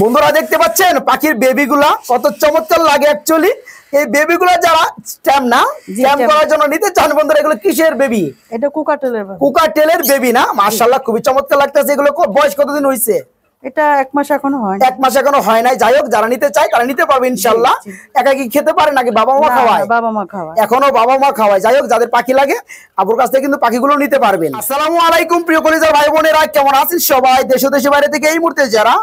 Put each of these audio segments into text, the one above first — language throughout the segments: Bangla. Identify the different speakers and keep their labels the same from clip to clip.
Speaker 1: বন্ধুরা দেখতে পাচ্ছেন পাখির বেবিগুলা কত চমৎকার লাগে অ্যাকচুয়ালি। এই বেবিগুলা যারা স্ট্যাম্প না স্ট্যাম্প করার জন্য নিতে চান বন্ধুরা, এগুলো কিসের বেবি?
Speaker 2: এটা কোকাটেলের বেবি।
Speaker 1: কোকাটেলের বেবি না? মাশাআল্লাহ খুবই চমৎকার লাগতেছে। এগুলো বয়স কতদিন হইছে?
Speaker 2: এটা 1 মাস এখনো হয় না।
Speaker 1: 1 মাস এখনো হয় নাই। যাই হোক, যারা নিতে চায় তারা নিতে পারবে ইনশাআল্লাহ। একা কি খেতে পারে নাকি বাবা মা খাওয়ায়?
Speaker 2: বাবা মা খাওয়ায়,
Speaker 1: এখনো বাবা মা খাওয়ায়। যাই হোক, যাদের পাখি লাগে আপুর কাছ থেকে কিন্তু পাখিগুলো নিতে পারবেন। আসসালামু আলাইকুম প্রিয় কলিজার ভাই বোনেরা, কেমন আছেন সবাই? দেশ ও দেশের বাইরে থেকে এই মুহূর্তে যারা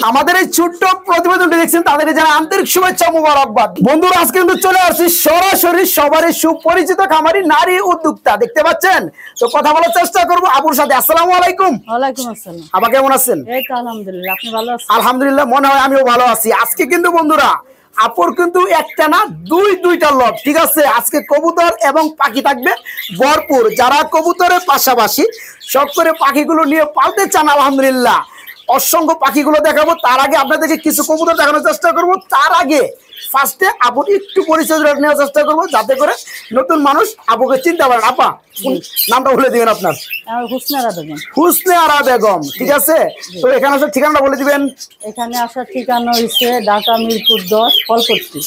Speaker 1: আমাদের এই ছোট্ট প্রতিবেদনটি দেখছেন তাদের জানা আন্তরিক শুভেচ্ছা মুবারকবাদ। বন্ধুরা আজকে কিন্তু চলে আসছি সরাসরি সবারই সুপরিচিত খামারি নারী উদ্যোক্তা, দেখতে পাচ্ছেন। তো কথা বলার চেষ্টা করবো আপুর সাথে। আসসালামু আলাইকুম।
Speaker 2: ওয়ালাইকুম আসসালাম।
Speaker 1: আপা কেমন আছেন?
Speaker 2: এই তো আলহামদুলিল্লাহ, আপনি ভালো আছেন?
Speaker 1: আলহামদুলিল্লাহ, মনে হয় আমিও ভালো আছি। আজকে কিন্তু বন্ধুরা আপুর কিন্তু একটা না দুইটা লট, ঠিক আছে। আজকে কবুতর এবং পাখি থাকবে ভরপুর। যারা কবুতরের পাশাপাশি শখ করে পাখিগুলো নিয়ে পালতে চান আলহামদুলিল্লাহ অসংখ্য পাখিগুলো দেখাবো। তার আগে আপনাদেরকে কিছু কবুতর দেখানোর চেষ্টা করবো। তার আগে ফার্স্টে আপুর একটু পরিচয় নেওয়ার চেষ্টা করবো, যাতে করে নতুন মানুষ আপুকে চিনতে পারেন। আপা নামটা বলে দিবেন আপনার?
Speaker 2: হুসনে আরা বেগম।
Speaker 1: হুসনে আরা বেগম, ঠিক আছে। তো এখানে আসার ঠিকানাটা বলে দিবেন।
Speaker 2: এখানে আসার ঠিকানা হইছে ঢাকা মিরপুর 10 ফলপট্টি।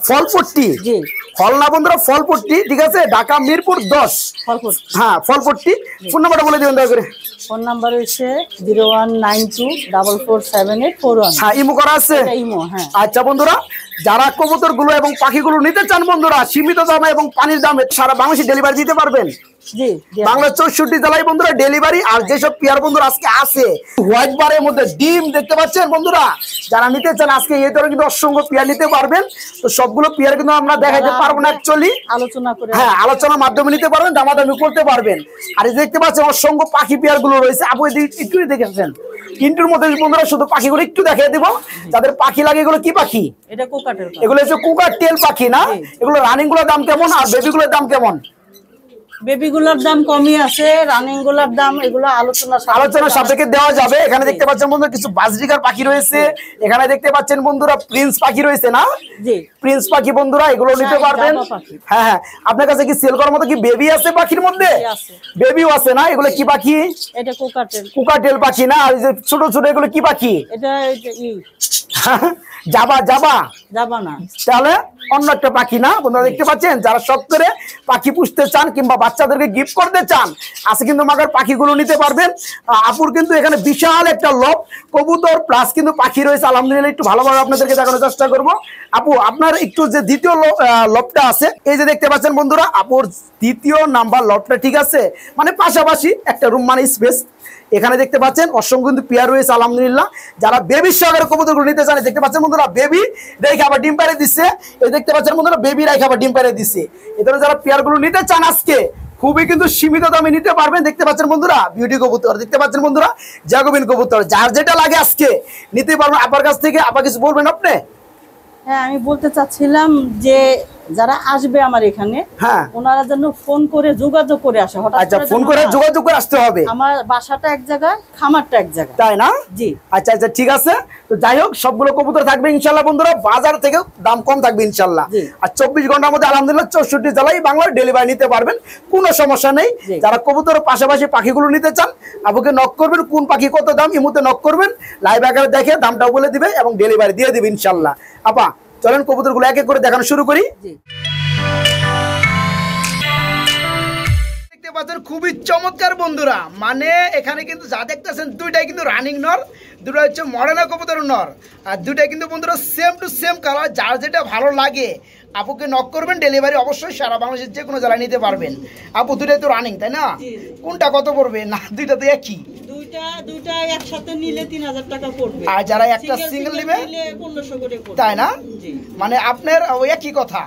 Speaker 1: ফলপট্টি?
Speaker 2: জি,
Speaker 1: ফল না বন্ধুরা, ফলপট্টি, ঠিক আছে। ঢাকা মিরপুর 10
Speaker 2: ফলপট্টি।
Speaker 1: হ্যাঁ, ফলপট্টি। ফোন নাম্বারটা বলে দিবেন দয়া করে।
Speaker 2: ফোন নাম্বার হইছে 0192447841।
Speaker 1: হ্যাঁ, ইমো করা আছে?
Speaker 2: ইমো, হ্যাঁ।
Speaker 1: আচ্ছা বন্ধুরা, যারা কবুতর গুলো এবং পাখিগুলো নিতে চান বন্ধুরা সীমিত দামে এবং পানির দামে সারা বাংলাদেশে ডেলিভারি দিতে পারবেন।
Speaker 2: জি,
Speaker 1: বাংলার 64 জেলায় বন্ধুরা ডেলিভারি। আর যেসব পেয়ার বন্ধুরা আজকে আছে হোয়াইট বারের মধ্যে ডিম দেখতে পাচ্ছেন বন্ধুরা, যারা নিতে চান আজকে এই ধরনের কিন্তু অসংখ্য পেয়ার নিতে পারবেন। তো সবগুলো পেয়ার কিন্তু আমরা দেখাইতে পারবো না অ্যাকচুয়ালি,
Speaker 2: আলোচনা করে।
Speaker 1: হ্যাঁ, আলোচনার মাধ্যমে নিতে পারবেন, দামাদামি করতে পারবেন। আর এই দেখতে পাচ্ছেন অসংখ্য পাখি পেয়ার গুলো রয়েছে। আপু একটু দেখেছেন কিন্টুর মধ্যে বন্ধুরা, শুধু পাখিগুলো একটু দেখিয়ে দিব। যাদের পাখি লাগে, এগুলো কি পাখি?
Speaker 2: এটা কোকাটেল।
Speaker 1: এগুলো হচ্ছে কোকাটেল পাখি না? এগুলো রানিং গুলোর দাম কেমন আর বেবি গুলোর দাম কেমন?
Speaker 2: বেবিগুলোর দাম কমই আছে, রানিং গুলোর দাম এগুলো আলোচনা
Speaker 1: সাপেক্ষে দেওয়া যাবে। এখানে দেখতে পাচ্ছেন বন্ধুরা কিছু বাজরিকার পাখি রয়েছে। এখানে দেখতে পাচ্ছেন বন্ধুরা প্রিন্স পাখি রয়েছে না?
Speaker 2: জি,
Speaker 1: প্রিন্স পাখি বন্ধুরা, এগুলো নিতে পারবেন। হ্যাঁ হ্যাঁ, আপনার কাছে কি সেল করার মতো কি বেবি আছে পাখির মধ্যে? বেবিও আছে না? এগুলো কি পাখি?
Speaker 2: এটা কোকাটেল।
Speaker 1: কোকাটেল পাখি না? আর যে ছোট ছোট এগুলো কি পাখি?
Speaker 2: এটা
Speaker 1: জাবা জাবা
Speaker 2: জাবা না,
Speaker 1: তাহলে অন্য একটা পাখি না? বন্ধুরা দেখতে পাচ্ছেন, যারা শখ করে পাখি পুষতে চান কিংবা বাচ্চাদেরকে গিফট করতে চান আজকে কিন্তু মাগার পাখিগুলো নিতে পারবেন। আপুর কিন্তু এখানে বিশাল একটা লব কবুতর প্লাস কিন্তু পাখি রয়েছে আলহামদুলিল্লাহ। একটু ভালোভাবে আপনাদেরকে দেখানোর চেষ্টা করবো। আপু আপনার একটু যে দ্বিতীয় লবটা আছে, এই যে দেখতে পাচ্ছেন বন্ধুরা আপুর দ্বিতীয় নাম্বার লবটা, ঠিক আছে, মানে পাশাপাশি একটা রুম মানে স্পেস। এখানে দেখতে পাচ্ছেন অসংখ্য কিন্তু পেয়ার রয়েছে আলহামদুলিল্লাহ। যারা বেবির সহকারে কবুতরগুলো নিতে চান দেখতে পাচ্ছেন বন্ধুরা বেবি রেখে আবার ডিম পাড়ে দিচ্ছে। এই দেখতে পাচ্ছেন বন্ধুরা বেবি রেখে আবার ডিম পাড়ে দিচ্ছে। এদের যারা পেয়ারগুলো নিতে চান আজকে খুবই কিন্তু সীমিত দামে নিতে পারবেন। দেখতে পাচ্ছেন বন্ধুরা বিউটি কবুতর, দেখতে পাচ্ছেন বন্ধুরা জাগোবিন কবুতর, যার যেটা লাগে আজকে নিতে পারবেন আপনার কাছ থেকে। আপা কিছু বলবেন আপনি?
Speaker 2: হ্যাঁ, আমি বলতে চাচ্ছিলাম যে যারা আসবে আমার এখানে,
Speaker 1: হ্যাঁ,
Speaker 2: ওনারা যেন ফোন করে যোগাযোগ করে আসে।
Speaker 1: আচ্ছা, ফোন করে যোগাযোগ করে আসতে হবে।
Speaker 2: আমার বাসাটা এক জায়গায়, খামারটা এক জায়গায়,
Speaker 1: তাই না?
Speaker 2: জি।
Speaker 1: আচ্ছা আচ্ছা, ঠিক আছে। তো যাই হোক, সবগুলো কবুতর থাকবে ইনশাল্লাহ বন্ধুরা, বাজার থেকে দাম কম থাকবে ইনশাল্লাহ। আর 24 ঘন্টার মধ্যে আলহামদুলিল্লাহ 64 জেলায় বাংলার ডেলিভারি নিতে পারবেন, কোনো সমস্যা নেই। যারা কবুতরের পাশাপাশি পাখিগুলো নিতে চান আপুকে নক করবেন, কোন পাখি কত দাম এই মুহূর্তে নক করবেন, লাইভ আকারে দেখে দামটাও বলে দিবে এবং ডেলিভারি দিয়ে দিবে ইনশাল্লাহ। আপা চলেন কবুতরগুলো এক এক করে দেখানো শুরু করি। দেখতে পাচ্ছেন খুবই চমৎকার বন্ধুরা, মানে এখানে কিন্তু যা দেখতেছেন দুইটাই কিন্তু রানিং নর, দুটো হচ্ছে মডার্না কবুতর নর। আর দুটাই কিন্তু বন্ধুরা সেম টু সেম কালার। যার যেটা ভালো লাগে আপুকে নক করবেন, ডেলিভারি অবশ্যই সারা বাংলাদেশের যে কোনো জেলায় নিতে পারবেন। আপু দুটাই তো রানিং তাই না? কোনটা কত পড়বে? না দুইটা তো একই।
Speaker 2: দুইটা একসাথে নিলে 3000 টাকা পড়বে।
Speaker 1: আর যারা একটা সিঙ্গেল নিবে
Speaker 2: 1500 করে পড়বে,
Speaker 1: তাই না? মানে আপনার ওই একই কথা,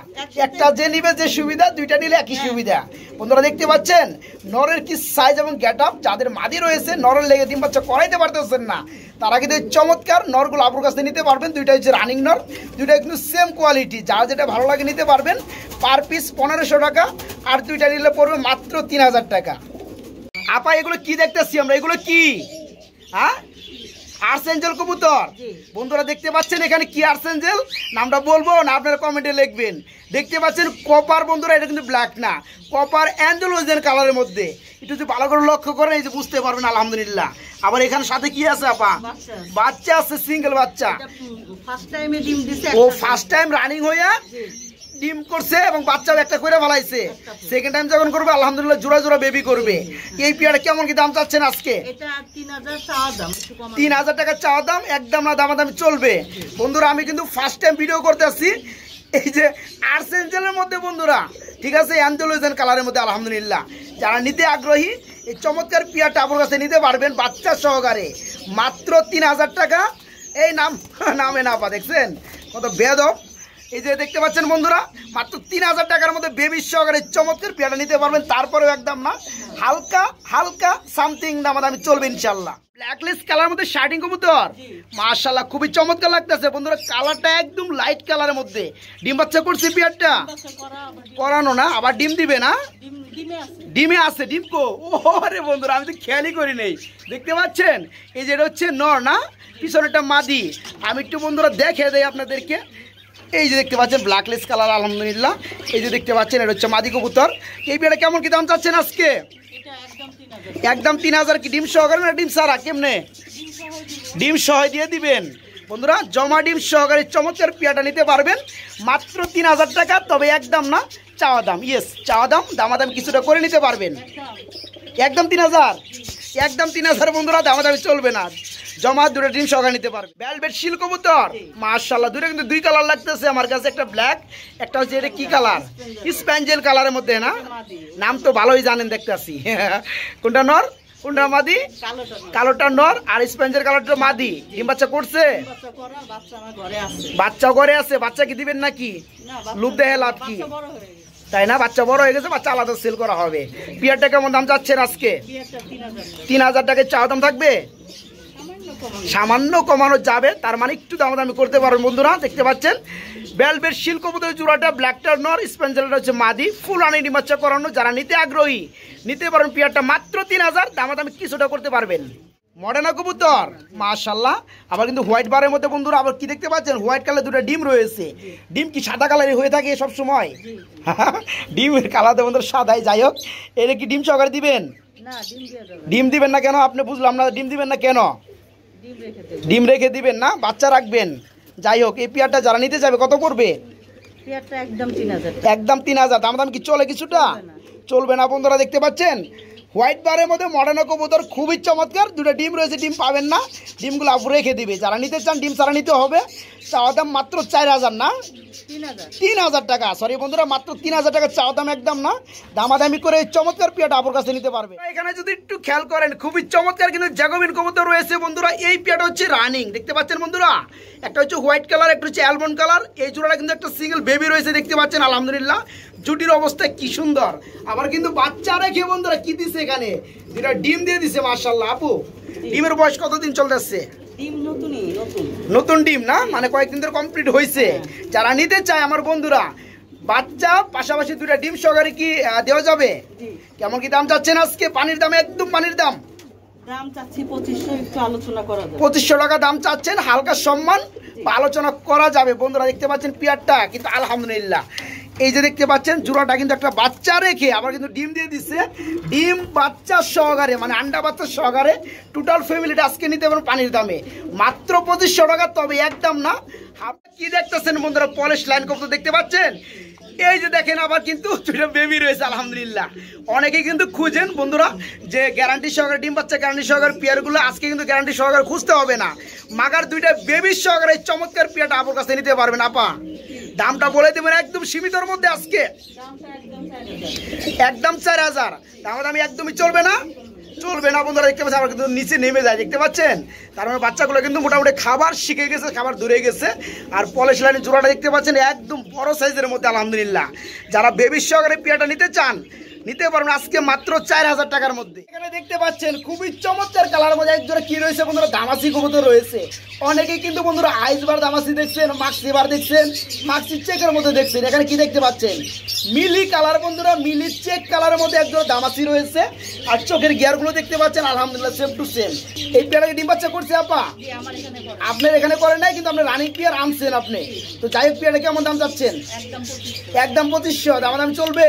Speaker 1: একটা যে নিবে যে সুবিধা, দুইটা নিলে একই সুবিধা। বন্ধুরা দেখতে পাচ্ছেন নরের কি সাইজ এবং গেট আপ। যাদের মাদি রয়েছে নরের লেগে ডিম বাচ্চা করাইতে পারতেছেন না, তারা কিন্তু চমৎকার নরগুলো আপুর কাছে নিতে পারবেন। দুইটা হচ্ছে রানিং নর, দুইটা কিন্তু সেম কোয়ালিটি। যার যেটা ভালো লাগে নিতে পারবেন। পার পিস 1500 টাকা, আর দুইটা নিলে পড়বে মাত্র 3000 টাকা। আপা এগুলো কি দেখতেছি আমরা? এগুলো কি? হ্যাঁ, আর্সেঞ্জেল কবুতর
Speaker 2: জি।
Speaker 1: বন্ধুরা দেখতে পাচ্ছেন এখানে কি আর্সেঞ্জেল নামটা বলবো না আপনারা কমেন্টে লিখবেন। দেখতে পাচ্ছেন কপার বন্ধুরা, এটা কিন্তু ব্ল্যাক না, কপার অ্যাঞ্জেলোজেন কালারের মধ্যে। একটু যদি ভালো করে লক্ষ্য করেন এই যে বুঝতে পারবেন আলহামদুলিল্লাহ। আবার এখানে সাথে কি আছে আপা?
Speaker 2: বাচ্চা।
Speaker 1: বাচ্চা আছে, সিঙ্গেল বাচ্চা।
Speaker 2: ফার্স্ট টাইমে ডিম দিছে
Speaker 1: ও
Speaker 2: একটা।
Speaker 1: ফার্স্ট টাইম রানিং হইয়া
Speaker 2: জি।
Speaker 1: ডিম করছে এবং বাচ্চাও একটা করে ফেলাইছে। সেকেন্ড টাইম যখন করবে আলহামদুলিল্লাহ জোড়া জোড়া বেবি করবে। এই পেয়ারটা কেমন কি দাম চাচ্ছেন আজকে?
Speaker 2: এটা 3000 চাওয়া দাম, একটু কমানো।
Speaker 1: 3000 টাকা চাওয়া দাম, একদম না দামাদামি চলবে। বন্ধুরা আমি কিন্তু ফার্স্ট টাইম ভিডিও করতেছি এই যে আর্সেঞ্জেলের মধ্যে বন্ধুরা, ঠিক আছে, অ্যাঞ্জেলোজেন কালারের মধ্যে আলহামদুলিল্লাহ। যারা নিতে আগ্রহী এই চমৎকার পেয়ারটা আপনার কাছে নিতে পারবেন বাচ্চা সহকারে, মাত্র 3000 টাকা। এই নামে না পা দেখছেন কত বেদব। এই যে দেখতে পাচ্ছেন বন্ধুরা, মাত্র 3000 টাকার মধ্যে বেবি সহকারে চমৎকার পেয়ারটা নিতে পারবেন। তারপরেও একদম না, হালকা হালকা সামথিং দামাদামি চলবে ইনশাল্লাহ। ব্ল্যাকলেস কালার মধ্যে শার্টিং কবুতর, মাশাআল্লাহ খুবই চমৎকার লাগতেছে বন্ধুরা। কালারটা একদম লাইট কালারের মধ্যে। ডিম বাচ্চা করছে পেয়ারটা?
Speaker 2: বাচ্চা করা, আবার
Speaker 1: করানো না, আবার ডিম দিবে না?
Speaker 2: ডিমে আছে।
Speaker 1: ডিমে আছে, ডিম কো? ওরে বন্ধুরা আমি তো খেয়ালই করি নেই। দেখতে পাচ্ছেন এই যে এটা হচ্ছে নর না, পিছনেরটা মাদি। আমি একটু বন্ধুরা দেখে দেই আপনাদেরকে। এই যে দেখতে পাচ্ছেন ব্ল্যাকলেস কালার আলহামদুলিল্লাহ। এই যে দেখতে পাচ্ছেন এটা হচ্ছে মাদি কবুতর। এই পেয়ারটা কেমন কি দাম চাচ্ছেন আজকে?
Speaker 2: এটা একদম 3000।
Speaker 1: একদম 3000। কি ডিম সহকারে না ডিম ছাড়া কেমনে? ডিম সহ দিয়ে দিবেন বন্ধুরা। জমা ডিম সহকারে চমৎকার পেয়ারটা নিতে পারবেন মাত্র 3000 টাকা। তবে একদম না, চাওয়া দাম। ইয়েস, চাওয়া দাম, দামাদাম কিছুটা করে নিতে পারবেন। একদম 3000, একদম 3000 বন্ধুরা, দামাদামি চলবে না। জমা দুটো ডিম সহকারে নিতে পারবে। ভেলভেট শিল কবুতর, মাশাআল্লাহ দুটো কিন্তু দুই কালার লাগতেছে আমার কাছে, একটা ব্ল্যাক, একটা হচ্ছে এটা কি কালার, স্প্যাঞ্জেল কালারের মধ্যে না? নাম তো ভালোই জানেন দেখতেছি। কোনটা নর কোনটা মাদি? কালোটা নর আর স্পেঞ্জের কালারটা মাদি। ডিম বাচ্চা করছে?
Speaker 2: বাচ্চা করা, বাচ্চা আমার ঘরে আছে।
Speaker 1: বাচ্চা করে আছে। বাচ্চা কি দিবেন নাকি?
Speaker 2: না, বাচ্চা-
Speaker 1: লুপ দেখে লাভ কি?
Speaker 2: বাচ্চা বড় হয়ে গেছে।
Speaker 1: তাই না, বাচ্চা বড় হয়ে গেছে, বাচ্চা আলাদা সেল করা হবে। পিয়ারটা কেমন দাম চাচ্ছেন আজকে?
Speaker 2: বিয়েটা 3000।
Speaker 1: 3000 টাকায় চাওয়া দাম থাকবে?
Speaker 2: সামান্য কমানো।
Speaker 1: সামান্য কমানো যাবে, তার মানে একটু দামাদামি করতে পারবেন বন্ধুরা। দেখতে পাচ্ছেন ভেলভেট শিল কবুতর জোড়াটা, ব্ল্যাকটার নর, স্পেঞ্জেলটা হচ্ছে মাদি। ফুল রানি ডিম বাচ্চা করানো। যারা নিতে আগ্রহী নিতে পারেন পিয়ারটা মাত্র 3000, দামাদামি কিছুটা করতে পারবেন। মডার্না কবুতর, মাশাআল্লাহ। আবার কিন্তু হোয়াইট বারের মধ্যে বন্ধুরা আবার কি দেখতে পাচ্ছেন, হোয়াইট কালার দুটো ডিম রয়েছে। ডিম কি সাদা কালারের হয়ে থাকে সব সময়? ডিমের কালার বন্ধুরা সাদাই। যাই হোক, এটা কি ডিম সহকারে দিবেন?
Speaker 2: না, ডিম দিয়ে দেবে।
Speaker 1: ডিম দিবেন না কেন আপনি? বুঝলাম না, ডিম দিবেন না কেন?
Speaker 2: ডিম রেখে দেবে।
Speaker 1: ডিম রেখে দিবেন না, বাচ্চা রাখবেন। যাই হোক, এই পেয়ারটা যারা নিতে যাবে কত করবে?
Speaker 2: পেয়ারটা একদম 3000।
Speaker 1: একদম 3000। দাম কি চলে কিছুটা? চলবে না বন্ধুরা। দেখতে পাচ্ছেন হোয়াইট বারের মধ্যে মডার্ন কবুতর, খুবই চমৎকার। দুটো ডিম রয়েছে, ডিম পাবেন না, ডিমগুলো আপু রেখে দিবে। যারা নিতে চান ডিম ছাড়া নিতে হবে। চাওয়া দাম মাত্র 4000 না
Speaker 2: 3000।
Speaker 1: 3000 টাকা। সরি বন্ধুরা, মাত্র 3000 টাকা চাওয়া দাম, একদম না দামাদামি করে এই চমৎকার পেয়ারটা আপুর কাছে নিতে পারবে। এখানে যদি একটু খেয়াল করেন খুবই চমৎকার কিন্তু জ্যাকোবিন কবুতর রয়েছে বন্ধুরা। এই পেয়ারটা হচ্ছে রানিং, দেখতে পাচ্ছেন বন্ধুরা। একটা হচ্ছে হোয়াইট কালার, একটা হচ্ছে অ্যালমন্ড কালার। এই জোড়াটা কিন্তু একটা সিঙ্গেল বেবি রয়েছে, দেখতে পাচ্ছেন আলহামদুলিল্লাহ। জুটির অবস্থা কি সুন্দর। আবার কিন্তু বাচ্চা রেখে বন্ধুরা কি দিছে এখানে, দুটা ডিম দিয়ে দিছে মাশাআল্লাহ। আপু ডিমের বয়স কতদিন চলতেছে?
Speaker 2: ডিম নতুনই, নতুন।
Speaker 1: নতুন ডিম না, মানে কয়েকদিন ধরে কমপ্লিট হয়েছে। যারা নিতে চায় আমার বন্ধুরা, বাচ্চা পাশাপাশি দুটা ডিম সহকারে কি দেওয়া যাবে?
Speaker 2: জি।
Speaker 1: কেমন কি দাম চাচ্ছেন আজকে? পানির দাম, একদম পানির দাম।
Speaker 2: দাম চাচ্ছি 2500, একটু আলোচনা করা যাবে।
Speaker 1: 2500 টাকা দাম চাচ্ছেন, হালকা সম্মান বা আলোচনা করা যাবে বন্ধুরা। দেখতে পাচ্ছেন পিয়ারটা কিন্তু আলহামদুলিল্লাহ। এই যে দেখতে পাচ্ছেন জোড়াটা কিন্তু একটা বাচ্চা রেখে আবার কিন্তু ডিম দিয়ে দিচ্ছে। ডিম বাচ্চা সহকারে, মানে আন্ডা বাচ্চা সহকারে টোটাল ফ্যামিলিটা আজকে নিতে পারেন পানির দামে মাত্র 2500 টাকা। তবে একদম না। আপনি কি দেখতেছেন বন্ধুরা, পলিশ লাইন কবুতর দেখতে পাচ্ছেন। এই যে দেখেন আবার কিন্তু দুইটা বেবি রয়েছে আলহামদুলিল্লাহ। অনেকেই কিন্তু খুঁজেন বন্ধুরা যে গ্যারান্টি সহকারে ডিম বাচ্চা, গ্যারান্টি সহকারে পেয়ারগুলো। আজকে কিন্তু গ্যারান্টি সহকারে খুঁজতে হবে না, মাগার দুইটা বেবি সহকারে চমৎকার পেয়ারটা আপুর কাছে নিতে পারবেন। আপা দামটা বলে দেবেন একদম সীমিতর মধ্যে আজকে,
Speaker 2: দামটা একদম 4000।
Speaker 1: একদম 4000। দামি একদমই চলবে না, চলবে না বন্ধুরা। দেখতে পাচ্ছেন আবার কিন্তু নিচে নেমে যায়, দেখতে পাচ্ছেন। তার মানে বাচ্চাগুলো কিন্তু মোটামুটি খাবার শিখে গেছে, খাবার দূরে গেছে। আর পলিশ লাইনের জোড়াটা দেখতে পাচ্ছেন একদম বড় সাইজের মধ্যে আলহামদুলিল্লাহ। যারা বেবি সহকারে পেয়ারটা নিতে চান নিতে পারবেন আজকে মাত্র 4000 টাকার মধ্যে। এখানে দেখতে পাচ্ছেন খুবই চমৎকার কালারের মধ্যে একজোড়া কি রয়েছে বন্ধুরা, দামাসি কবুতর রয়েছে। অনেকেই কিন্তু বন্ধুরা আইসবার দামাসি দেখছেন, মাক্সি বার দেখছেন, মাক্সি চেকের মধ্যে দেখছেন। এখানে কি দেখতে পাচ্ছেন, মিলি কালার বন্ধুরা, মিলি চেক কালারের মধ্যে একজোড়া দামাসি রয়েছে। আর চোখের গিয়ারগুলো দেখতে পাচ্ছেন আলহামদুলিল্লাহ সেম টু সেম। এই পেয়ারাকে ডিম বাচ্চা করছে আপা, আপনার এখানে করেন নাই, কিন্তু আপনি রানিং পেয়ার আনছেন আপনি। তো যাই হোক, পেয়ারা কেমন দাম চাচ্ছেন? একদম 2500। দাম চলবে?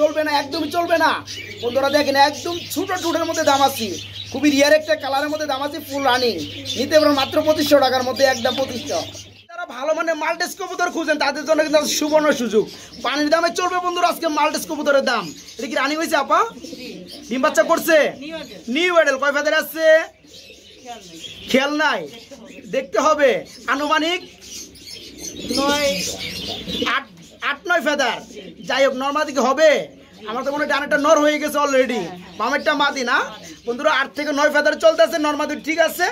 Speaker 1: চলবে না, একদমই চলবে না বন্ধুরা। দেখেন একদম ছোট টুটের মধ্যে দাম আছে, খুবই রিয়ার একটা কালারের মধ্যে দাম আছে, ফুল রানিং। নিতে পারেন মাত্র 2500 টাকার মধ্যে, একদম 2500। যারা ভালো মানে মাল্টেস কবুতর খুঁজেন তাদের জন্য কিন্তু সুবর্ণ সুযোগ। পানির দামে চলবে বন্ধুরা আজকে মাল্টেস কবুতরের দাম। এটা কি রানিং হয়েছে আপা? ডিম বাচ্চা করছে? নিউ এডেল। কয় ফেদার আছে? খেয়াল নাই, দেখতে হবে। আনুমানিক 8-9 ফেদার। যাই হোক, নর্মাল দিকে হবে। আমার তো মনে হয় ডানেরটা নর হয়ে গেছে অলরেডি, বামেরটা মাদি না বন্ধুরা। 8 থেকে 9 ফেদার চলতেছে, নর্মাদি ঠিক আছে।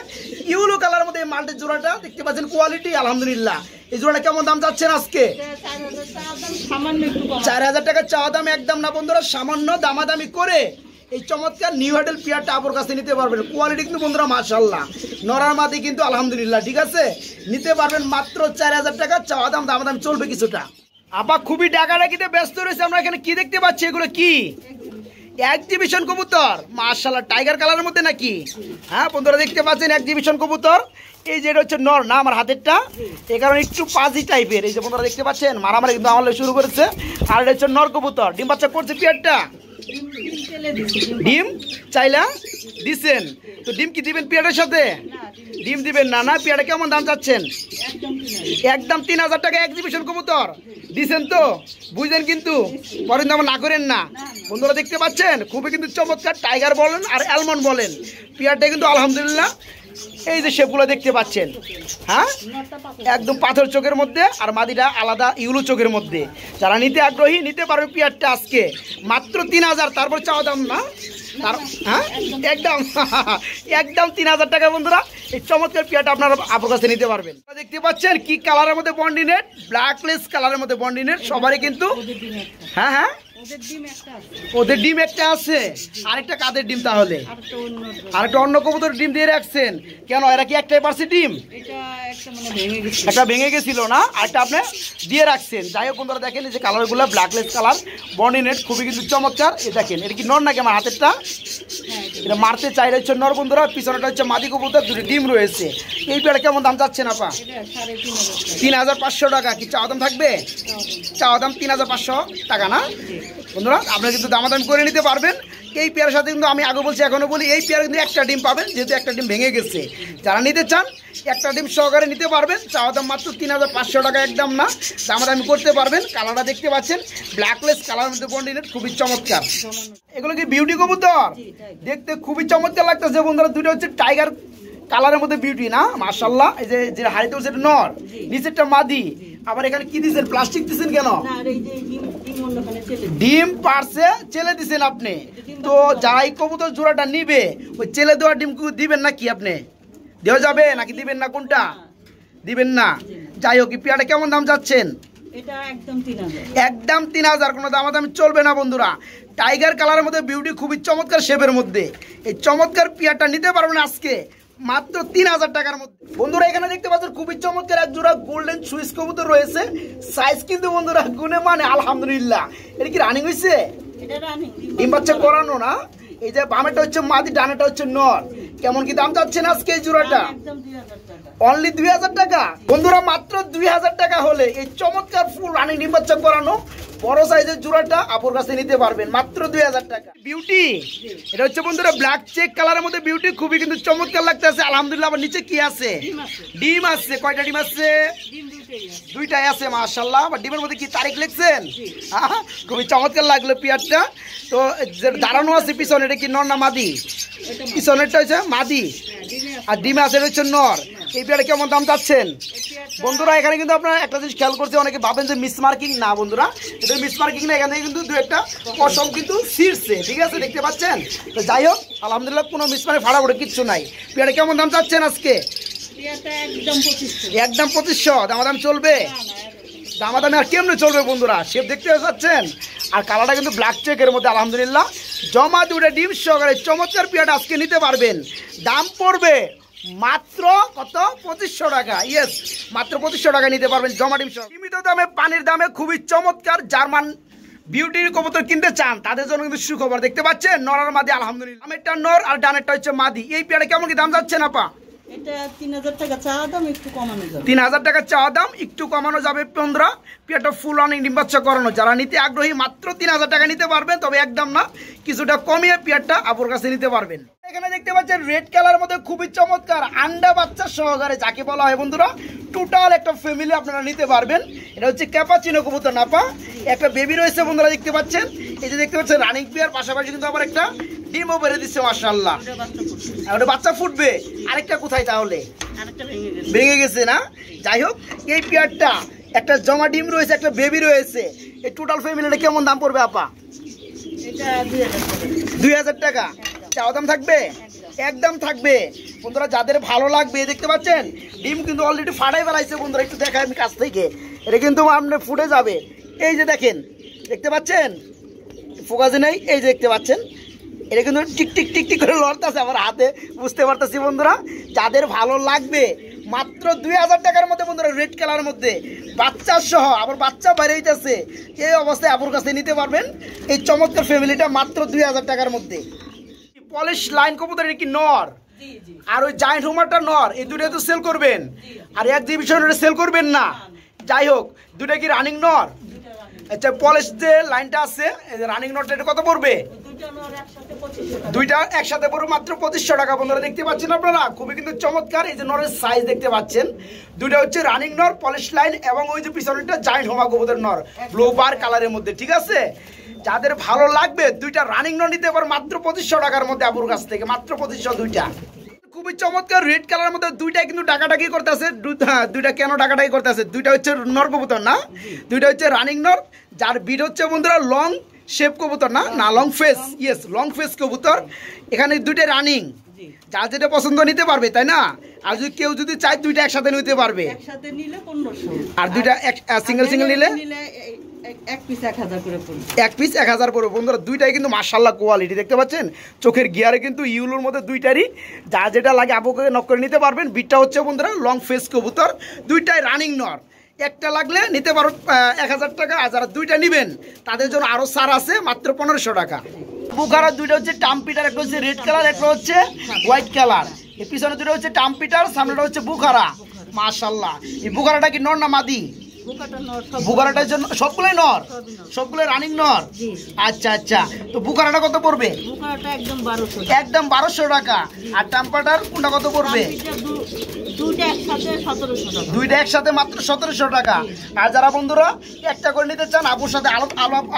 Speaker 1: ইউলো কালার মধ্যে মাল্টের জোড়াটা দেখতে পাচ্ছেন, কোয়ালিটি আলহামদুলিল্লাহ। এই জোড়াটা কেমন দাম যাচ্ছেন আজকে? 4000 টাকা চাওয়া দাম, একদম না বন্ধুরা, সামান্য দামাদামি করে এই চমৎকার নিউ হ্যাডেল পেয়ারটা আপুর কাছে নিতে পারবেন। কোয়ালিটি কিন্তু বন্ধুরা মাশাআল্লাহ, নরার মাদি কিন্তু আলহামদুলিল্লাহ, ঠিক আছে। নিতে পারবেন মাত্র 4000 টাকা চাওয়া দাম, দামাদামি চলবে কিছুটা। আপা খুবই ডাকাডাকিতে ব্যস্ত রয়েছে। আমরা এখানে কি দেখতে পাচ্ছি, এগুলো কি? এক্সিবিশন কবুতর মাশাআল্লাহ, টাইগার কালারের মধ্যে নাকি? হ্যাঁ বন্ধুরা দেখতে পাচ্ছেন এক্সিবিশন কবুতর। এই যে এটা হচ্ছে নর না, আমার হাতেরটা এই কারণে একটু পাজি টাইপের। এই যে বন্ধুরা দেখতে পাচ্ছেন মারামারি কিন্তু আমার শুরু করেছে। আর এটা হচ্ছে নর কবুতর, ডিম বাচ্চা করছে পেয়ারটা। ডিম চাইলা দিছেন তো, ডিম কি দিবেন পেয়ারের সাথে? ডিম দিবেন না। না, পেয়ারটা কেমন দাম চাচ্ছেন? একদম 3000 টাকা এক্সিবিশন কবুতর দিছেন তো, বুঝলেন কিন্তু পরে দাম না করেন না বন্ধুরা। দেখতে পাচ্ছেন খুবই কিন্তু চমৎকার, টাইগার বলেন আর অ্যালমন্ড বলেন, পেয়ারটা কিন্তু আলহামদুলিল্লাহ। এই যে শেপগুলো দেখতে পাচ্ছেন, হ্যাঁ একদম পাথর চোখের মধ্যে, আর মাদিটা আলাদা ইউলো চোখের মধ্যে। যারা নিতে আগ্রহী নিতে পারবে পেয়ারটা আজকে মাত্র 3000। তারপর চাওয়া দাম না, হ্যাঁ একদম একদম 3000 টাকা বন্ধুরা। এই চমৎকার পেয়ারটা আপনারা আপনার কাছে নিতে পারবেন। দেখতে পাচ্ছেন কি কালারের মধ্যে বন্ডিনেট, ব্ল্যাকলেস কালারের মধ্যে বন্ডিনেট সবারই কিন্তু। হ্যাঁ হ্যাঁ, ওদের ডিম একটা আছে। আরেকটা কাদের ডিম তাহলে? আরেকটা অন্য কবুতর ডিম দিয়ে রাখছেন কেন? এরা কি একটাই পারছে ডিম? একটা ভেঙে গেছিল না, আরেকটা আপনি দিয়ে রাখছেন। যাই হোক বন্ধুরা দেখেন এই যে কালারগুলো, ব্ল্যাকলেস কালার বন্ডিনেট, খুবই কিন্তু চমৎকার। এই দেখেন এটা কি নর নাকি? আমার হাতেরটা এটা মারতে চাইলে হচ্ছে নর বন্ধুরা, পিছনেটা হচ্ছে মাদি কবুতর, দুটো ডিম রয়েছে। এই পেয়ারা কেমন দাম চাচ্ছেন আপা? 3500 টাকা। কি চাওয়া দাম থাকবে? চাওয়া দাম 3500 টাকা না বন্ধুরা। আপনারা কিন্তু দামাদামি করে নিতে পারবেন। এই পেয়ারের সাথে কিন্তু আমি আগে বলছি এখনো বলি, এই পেয়ারে কিন্তু একটা ডিম পাবেন, যেহেতু একটা ডিম ভেঙে গেছে। যারা নিতে চান একটা ডিম সহকারে নিতে পারবেন। চাওয়া দাম মাত্র 3500 টাকা, একদম না, দামাদামি করতে পারবেন। কালারটা দেখতে পাচ্ছেন ব্ল্যাকলেস কালার মধ্যে বন্ডিনেট, খুবই চমৎকার। এগুলো কি বিউটি কবুতর? দেখতে খুবই চমৎকার লাগতেছে বন্ধুরা। দুটো হচ্ছে টাইগার কালারের মধ্যে বিউটি না মাশাআল্লাহ। এই যে হাড়িতে হচ্ছে নর, নিচেরটা মাদি। আবার এখানে কি দিচ্ছেন, প্লাস্টিক দিচ্ছেন কেন? ডিম পারছে চেলে দিচ্ছেন আপনি। তো যাই কবুতর জোড়াটা নিবে ওই চেলে দেওয়া ডিম দিবেন নাকি? আপনি দেওয়া যাবে নাকি দিবেন না? কোনটা দিবেন না? যাই হোক, পেয়ারটা কেমন দাম যাচ্ছেন? একদম 3000। কোনো দামাদামি চলবে না বন্ধুরা। টাইগার কালারের মধ্যে বিউটি, খুবই চমৎকার শেপের মধ্যে। এই চমৎকার পেয়ারটা নিতে পারবেন আজকে মাত্র 3000 টাকার মধ্যে বন্ধুরা। এখানে দেখতে পাচ্ছেন খুবই চমৎকার এক জোড়া গোল্ডেন সুইস কবুতর রয়েছে। সাইজ কিন্তু বন্ধুরা গুণে মানে আলহামদুলিল্লাহ। এটা কি রানিং হয়েছে? ডিম বাচ্চা করানো না। এই যে বামেটা হচ্ছে মাদি, ডানেটা হচ্ছে নর। কেমন কি দাম চাচ্ছেন আজকে এই জোড়াটা? অনলি 2000 টাকা বন্ধুরা, মাত্র 2000 টাকা হলে এই চমৎকার ফুল রানিং ডিম বাচ্চা করানো বড় সাইজের জোড়াটা আপুর কাছে নিতে পারবেন মাত্র 2000 টাকা। বিউটি এটা হচ্ছে বন্ধুরা ব্ল্যাক চেক কালারের মধ্যে বিউটি, খুবই কিন্তু চমৎকার লাগতেছে আলহামদুলিল্লাহ। আবার নিচে কি আছে? ডিম আছে। কয়টা ডিম আছে? দুইটাই আছে মাশাআল্লাহ। আবার ডিমের মধ্যে কি তারিখ লিখছেন? খুবই চমৎকার লাগলো পেয়ারটা। তো দাঁড়ানো আছে পিছনে, এটা কি নর না মাদি? পিছনেরটা হচ্ছে মাদি, আর ডিমে আছে হচ্ছে নর। এই পেয়ারটা কেমন দাম চাচ্ছেন বন্ধুরা? এখানে কিন্তু আপনারা একটা জিনিস খেয়াল করছে, অনেকে ভাবেন যে মিস মার্কিং না বন্ধুরা, এটা মিস মার্কিং না। এখান থেকে কিন্তু দু একটা পশম কিন্তু ছিঁড়ছে, ঠিক আছে, দেখতে পাচ্ছেন। তো যাই হোক আলহামদুলিল্লাহ, কোনো মিস মার্কিং ফাড়াফাড়ি কিচ্ছু নাই। পেয়ারটা কেমন দাম চাচ্ছেন আজকে? একদম 2500। দামাদাম চলবে? দামাদামি আর কেমনে চলবে বন্ধুরা? শেপ দেখতে পাচ্ছেন আর কালারটা কিন্তু ব্ল্যাক চেকের মধ্যে আলহামদুলিল্লাহ। জমা দুটো ডিম সহকারে চমৎকার পেয়ারটা আজকে নিতে পারবেন। দাম পড়বে মাত্র কত? 2500 টাকা। ইয়েস, মাত্র 2500 টাকা নিতে পারবেন জমা ডিম সহ। সীমিত দামে পানির দামে খুবই চমৎকার জার্মান বিউটির কবুতর কিনতে চান তাদের জন্য কিন্তু সুখবর। দেখতে পাচ্ছেন নর আর মাদি আলহামদুলিল্লাহ। আমেরটা নর আর ডানেরটা হচ্ছে মাদি। এই পেয়ারে কেমন কি দাম যাচ্ছে না পা?
Speaker 2: এটা 3000 টাকা চাওয়া দাম, একটু কমানো যাবে।
Speaker 1: 3000 টাকা চাওয়া দাম, একটু কমানো যাবে 15। পেয়ারটা ফুল অনেক ডিম বাচ্চা করানো, যারা নিতে আগ্রহী মাত্র 3000 টাকা নিতে পারবেন, তবে একদম না, কিছুটা কমিয়ে পেয়ারটা আপুর কাছে নিতে পারবেন। এখানে দেখতে পাচ্ছেন রেড কালার মধ্যে খুবই চমৎকার আন্ডা বাচ্চা সহকারে যাকে বলা হয় বন্ধুরা টোটাল একটা ফ্যামিলি আপনারা নিতে পারবেন। এটা হচ্ছে ক্যাপাচিনো কবুতর না পা? একটা বেবি রয়েছে বন্ধুরা দেখতে পাচ্ছেন। এই যে দেখতে পাচ্ছেন রানিং পেয়ার, পাশাপাশি কিন্তু আবার একটা ডিমও বেড়ে দিচ্ছে মাশাআল্লাহ। ওটা বাচ্চা ফুটবে। আরেকটা কোথায় তাহলে? ভেঙে গেছে না? যাই হোক, এই পেয়ারটা একটা জমা ডিম রয়েছে, একটা বেবি রয়েছে। এই টোটাল ফ্যামিলিটা কেমন দাম পড়বে আপা?
Speaker 2: এটা
Speaker 1: 2000 টাকা চাওয়া দাম থাকবে? একদম থাকবে বন্ধুরা। যাদের ভালো লাগবে দেখতে পাচ্ছেন ডিম কিন্তু অলরেডি ফাটাই বেলাইছে বন্ধুরা। একটু দেখাই আমি কাছ থেকে, এটা কিন্তু আপনার ফুটে যাবে। এই যে দেখেন, দেখতে পাচ্ছেন ফোকাসে নেই, এই যে দেখতে পাচ্ছেন এটা কিন্তু টিক টিক টিক টিক করে লড়তেছে আমার হাতে, বুঝতে পারতেছি বন্ধুরা। যাদের ভালো লাগবে মাত্র 2000 টাকার মধ্যে বন্ধুরা, রেড কালার মধ্যে বাচ্চা সহ, আবার বাচ্চা বাইরে হইতেছে, এই অবস্থায় আপুর কাছে নিতে পারবেন এই চমৎকার ফ্যামিলিটা মাত্র 2000 টাকার মধ্যে। পলিশ লাইন কবুতর কি নর, আর ওই জায়ান্ট হোমারটা নর, এই দুটো তো সেল করবেন, আর এক্সিবিশন সেল করবেন না। যাই হোক, দুটা কি রানিং নর? আচ্ছা, পলিশ যে লাইনটা আছে রানিং নরটা এটা কত পড়বে? দুইটা একসাথে পড়বে মাত্র 2500 টাকা বন্ধুরা। দেখতে পাচ্ছেন আপনারা খুবই কিন্তু চমৎকার। এই যে নরের সাইজ দেখতে পাচ্ছেন, দুইটা হচ্ছে রানিং নর পলিশ লাইন, এবং ওই যে পিছনেরটা জায়ান্ট হোমা কবুতর নর ব্লু বার কালারের মধ্যে। ঠিক আছে, যাদের ভালো লাগবে দুইটা রানিং নর নিতে পারে মাত্র 2500 টাকার মধ্যে আপুর কাছ থেকে, মাত্র 2500 দুইটা। খুবই চমৎকার রেড কালারের মধ্যে দুইটা কিন্তু ডাকাডাকি করতেছে। দুইটা কেন ডাকাডাকি করতেছে? দুইটা হচ্ছে নর কবুতর না, দুইটা হচ্ছে রানিং নর, যার বিট হচ্ছে বন্ধুরা লং শেপ কবুতর না, না long face, yes long face কবুতর। এখানে দুইটা রানিং, যার যেটা পছন্দ নিতে পারবে, তাই না? আর যদি কেউ যদি চায় দুইটা একসাথে নিতে পারবে,
Speaker 2: একসাথে নিলে 1500,
Speaker 1: আর দুইটা সিঙ্গেল সিঙ্গেল নিলে
Speaker 2: এক পিস 1000 করে পড়বে।
Speaker 1: এক পিস 1000 পড়বে বন্ধুরা। দুইটাই কিন্তু মাশাআল্লাহ কোয়ালিটি, দেখতে পাচ্ছেন চোখের গিয়ারে কিন্তু ইউলোর মধ্যে দুইটারই, যা যেটা লাগে আপুকে নক করে নিতে পারবেন। বিটটা হচ্ছে বন্ধুরা লং ফেস কবুতর, দুইটাই রানিং নর। একটা লাগলে নিতে পারো 1000 টাকা, আর যারা দুইটা নেবেন তাদের জন্য আরো ছাড় আছে মাত্র 1500 টাকা। বুখারা দুইটা হচ্ছে টাম্পিটার, একটা হচ্ছে রেড কালার, একটা হচ্ছে হোয়াইট কালার। এর পিছনে দুটো হচ্ছে টাম্পিটার, সামনেটা হচ্ছে বুখারা। মাশাআল্লাহ, এই বুখারাটা কি নর না মাদি? বুখারাটার জন্য সবগুলোই নর, সবগুলো রানিং নর। আচ্ছা আচ্ছা, তো বুখারাটা কত পড়বে? একদম 1200 টাকা। আর টাম্পাটার কোনটা কত পড়বে? দুইটা একসাথে মাত্র 1700 টাকা। আর যারা বন্ধুরা একটা করে নিতে চান আপুর সাথে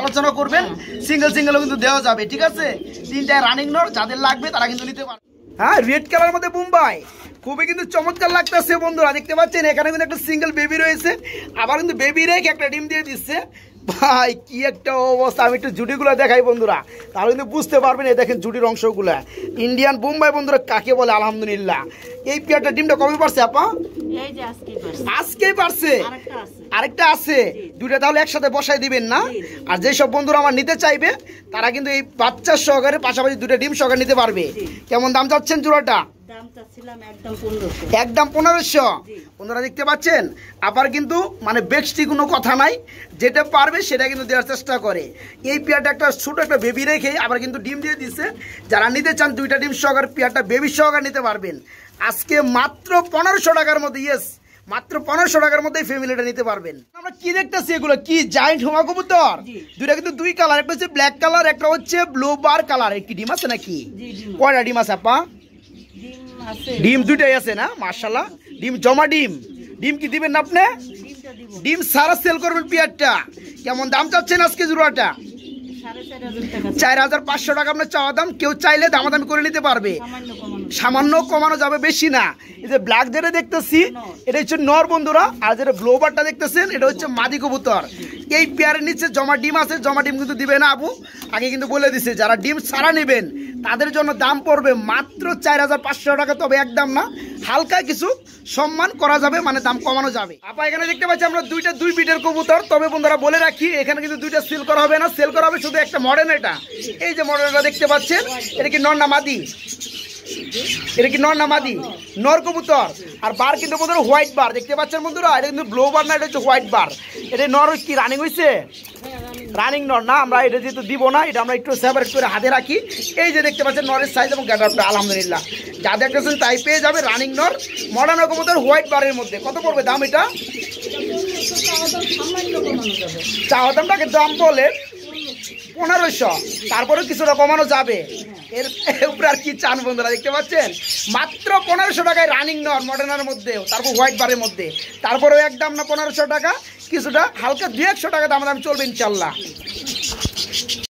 Speaker 1: আলোচনা করবেন, সিঙ্গেল সিঙ্গেলও কিন্তু দেওয়া যাবে। ঠিক আছে, তিনটায় রানিং নর, যাদের লাগবে তারা কিন্তু নিতে পারে। হ্যাঁ, রেড কালার মধ্যে বোম্বাই খুবই কিন্তু চমৎকার লাগতেছে বন্ধুরা। দেখতে পাচ্ছেন এখানে কিন্তু একটা সিঙ্গেল বেবি রয়েছে, আবার কিন্তু বেবি রেখে একটা ডিম দিয়ে দিচ্ছে। ভাই কি একটা অবস্থা! আমি একটু জুটিগুলো দেখাই বন্ধুরা, তাহলে কিন্তু বুঝতে পারবেন। এই দেখেন জুটির অংশগুলা, ইন্ডিয়ান বোম্বাই বন্ধুরা কাকে বলে। আলহামদুলিল্লাহ, এই পেয়ারটা ডিমটা কবে পারছে আপা? আজকেই পারছে, আরেকটা আছে। দুইটা তাহলে একসাথে বসাই দিবেন না? আর যেসব বন্ধুরা আমার নিতে চাইবে তারা কিন্তু এই বাচ্চার সহকারে পাশাপাশি দুটো ডিম সহকারে নিতে পারবে। কেমন দাম চাচ্ছেন জোড়াটা? একদম 1500 বন্ধুরা। দেখতে পাচ্ছেন আবার কিন্তু মানে বেক্সটি কোনো কথা নাই, যেটা পারবে সেটা কিন্তু দেওয়ার চেষ্টা করে। এই পেয়ারটা একটা ছোট একটা বেবি রেখে আবার কিন্তু ডিম দিয়ে দিচ্ছে। যারা নিতে চান দুইটা ডিম সহকারে পেয়ারটা বেবি সহকারে নিতে পারবেন আজকে মাত্র 1500 টাকার মধ্যে। ইয়েস, মাত্র 1500 টাকার মধ্যে ফ্যামিলিটা নিতে পারবেন। আমরা কি দেখতেছি এগুলো কি জায়ান্ট হোমা কবুতর? দুইটা কিন্তু দুই কালার, একটা হচ্ছে ব্ল্যাক কালার, একটা হচ্ছে ব্লু বার কালার। কি ডিম আছে নাকি? কয়টা ডিম আছে আপা? ডিম দুইটাই আছে না? মাশাআল্লাহ, ডিম জমা ডিম। ডিম কি দিবেন না আপনি? ডিম সারা সেল করবেন পেয়ারটা। কেমন দাম চাচ্ছেন আজকে জোড়াটা? 4500 টাকা আপনার চাওয়া দাম। কেউ চাইলে দামাদামি করে নিতে পারবে, সামান্য কমানো যাবে, বেশি না। এই যে ব্ল্যাক যেটা দেখতেছি এটা হচ্ছে নর বন্ধুরা, আর যেটা ব্লোবারটা দেখতেছেন এটা হচ্ছে মাদি কবুতর। এই পেয়ারের নিচে জমা ডিম আছে, জমা ডিম কিন্তু দিবে না আপু, আগে কিন্তু বলে দিছে। যারা ডিম ছাড়া নেবেন তাদের জন্য দাম পড়বে মাত্র 4500 টাকা। তবে একদম না, হালকা কিছু সম্মান করা যাবে, মানে দাম কমানো যাবে। আপা এখানে দেখতে পাচ্ছি আমরা দুই বিটের কবুতর। তবে বন্ধুরা বলে রাখি, এখানে কিন্তু দুইটা সেল করা হবে না, সেল করা হবে শুধু একটা মডেল। এটা এই যে মডেলটা দেখতে পাচ্ছেন, এটা কি নর না মাদি? এটা কি নর না মাদি? নর কবুতর। আর বার কিন্তু বন্ধুরা হোয়াইট বার দেখতে পাচ্ছেন বন্ধুরা, এটা কিন্তু ব্লু বার না, এটা হচ্ছে হোয়াইট বার। এটা নর কি রানিং হয়েছে? রানিং নর না, আমরা এটা যেহেতু দিব না, এটা আমরা একটু সেপারেট করে হাতে রাখি। এই যে দেখতে পাচ্ছেন নরের সাইজ এবং গ্যাটারটা আলহামদুলিল্লাহ যা দেখতেছেন তাই পেয়ে যাবে। রানিং নর মডার্ন কবুতর হোয়াইট বারের মধ্যে। কত পড়বে দাম? এটা চাওয়া দামটাকে দাম বলে 1500, তারপরে কিছুটা কমানো যাবে। এর উপরে আর কি চান বন্ধুরা? দেখতে পাচ্ছেন মাত্র 1500 টাকায় রানিং নর মডার্নের মধ্যে, তারপর হোয়াইট বারের মধ্যে। তারপরেও একদম না 1500 টাকা, কিছুটা হালকা 200 টাকা দাম চলবে ইনশাল্লাহ।